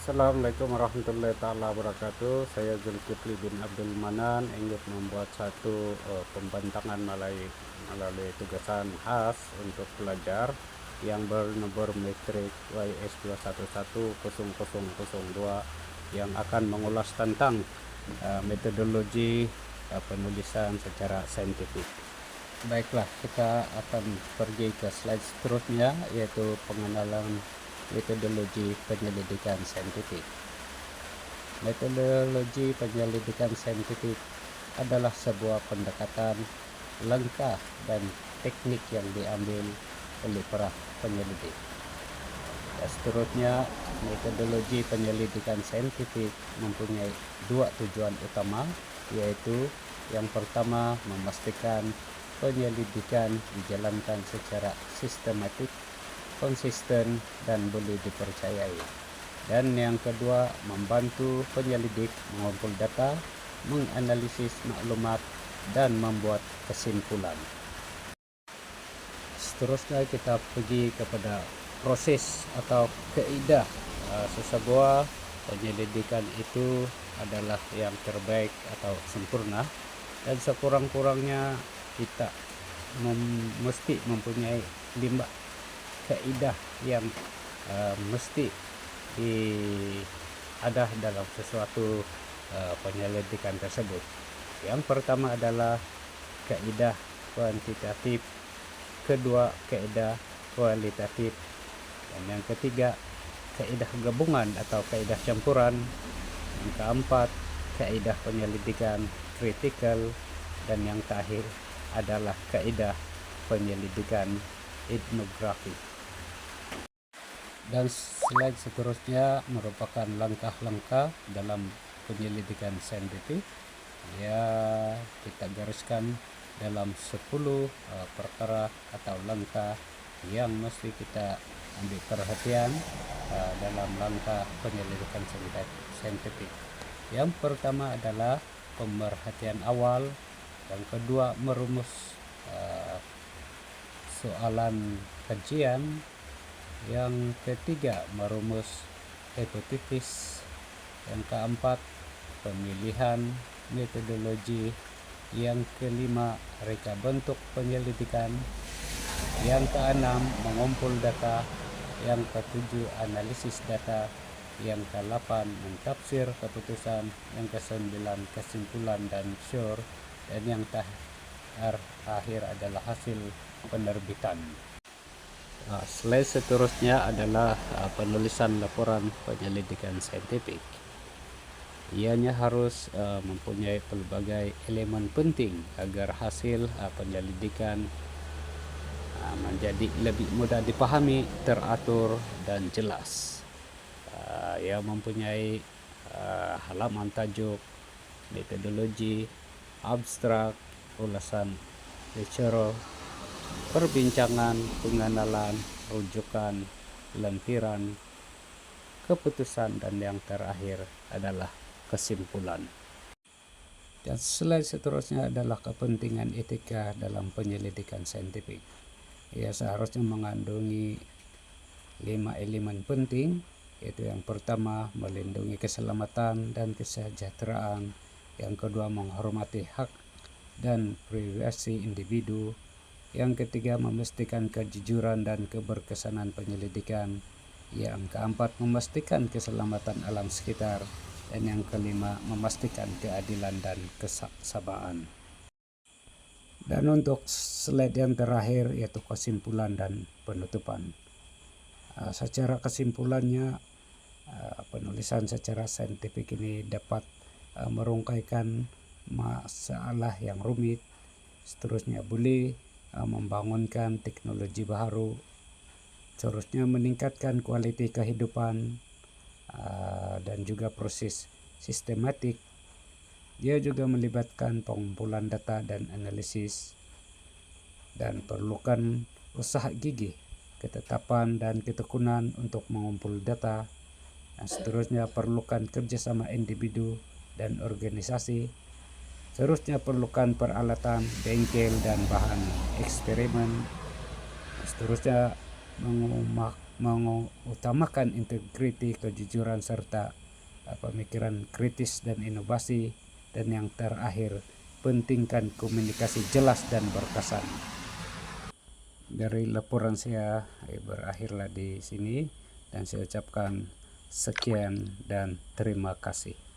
Assalamualaikum warahmatullahi taala wabarakatuh. Saya Zulkifli bin Abdul Manan ingin membuat satu pembentangan melalui tugasan khas untuk pelajar yang bernomor metrik YS21100002 yang akan mengulas tentang metodologi penulisan secara saintifik. Baiklah, kita akan pergi ke slide seterusnya, yaitu pengenalan metodologi penyelidikan saintifik. Metodologi penyelidikan saintifik adalah sebuah pendekatan, langkah, dan teknik yang diambil oleh para penyelidik. Dan seterusnya, metodologi penyelidikan saintifik mempunyai dua tujuan utama, yaitu yang pertama, memastikan penyelidikan dijalankan secara sistematik, konsisten, dan boleh dipercayai. Dan yang kedua, membantu penyelidik mengumpul data, menganalisis maklumat, dan membuat kesimpulan. Seterusnya kita pergi kepada proses atau kaidah sesebuah penyelidikan itu adalah yang terbaik atau sempurna, dan sekurang-kurangnya kita mesti mempunyai 5 kaidah yang mesti ada dalam sesuatu penyelidikan tersebut. Yang pertama adalah kaidah kuantitatif, kedua kaidah kualitatif, dan yang ketiga kaidah gabungan atau kaidah campuran, yang keempat kaidah penyelidikan kritikal, dan yang terakhir adalah kaidah penyelidikan etnografi. Dan slide seterusnya merupakan langkah-langkah dalam penyelidikan saintifik. Ya, kita gariskan dalam 10 perkara atau langkah yang mesti kita ambil perhatian dalam langkah penyelidikan saintifik. Yang pertama adalah pemerhatian awal, yang kedua merumus soalan kajian, yang ketiga merumus hipotesis, yang keempat pemilihan metodologi, yang kelima reka bentuk penyelidikan, yang keenam mengumpul data, yang ketujuh analisis data, yang ke-8 mentafsir keputusan, yang ke-9 kesimpulan dan sure, dan yang terakhir adalah hasil penerbitan. Slide seterusnya adalah penulisan laporan penyelidikan saintifik. Ianya harus mempunyai pelbagai elemen penting agar hasil penyelidikan menjadi lebih mudah dipahami, teratur, dan jelas. Ia mempunyai halaman tajuk, metodologi, abstrak, ulasan lecture, perbincangan, pengenalan, rujukan, lampiran, keputusan, dan yang terakhir adalah kesimpulan. Dan slide seterusnya adalah kepentingan etika dalam penyelidikan saintifik. Ia seharusnya mengandungi 5 elemen penting, yaitu yang pertama melindungi keselamatan dan kesejahteraan, yang kedua menghormati hak dan privasi individu, yang ketiga memastikan kejujuran dan keberkesanan penyelidikan, yang keempat memastikan keselamatan alam sekitar, dan yang kelima memastikan keadilan dan kesaksabaan. Dan untuk slide yang terakhir yaitu kesimpulan dan penutupan. Secara kesimpulannya, penulisan secara saintifik ini dapat merungkaikan masalah yang rumit, seterusnya boleh membangunkan teknologi baru, seterusnya meningkatkan kualitas kehidupan, dan juga proses sistematik. Dia juga melibatkan pengumpulan data dan analisis, dan perlukan usaha gigih, ketetapan, dan ketekunan untuk mengumpul data. Dan seterusnya perlukan kerjasama individu dan organisasi. Seterusnya perlukan peralatan, bengkel, dan bahan eksperimen. Seterusnya mengutamakan integriti, kejujuran, serta pemikiran kritis dan inovasi. Dan yang terakhir, pentingkan komunikasi jelas dan berkesan. Dari laporan saya berakhirlah di sini, dan saya ucapkan sekian dan terima kasih.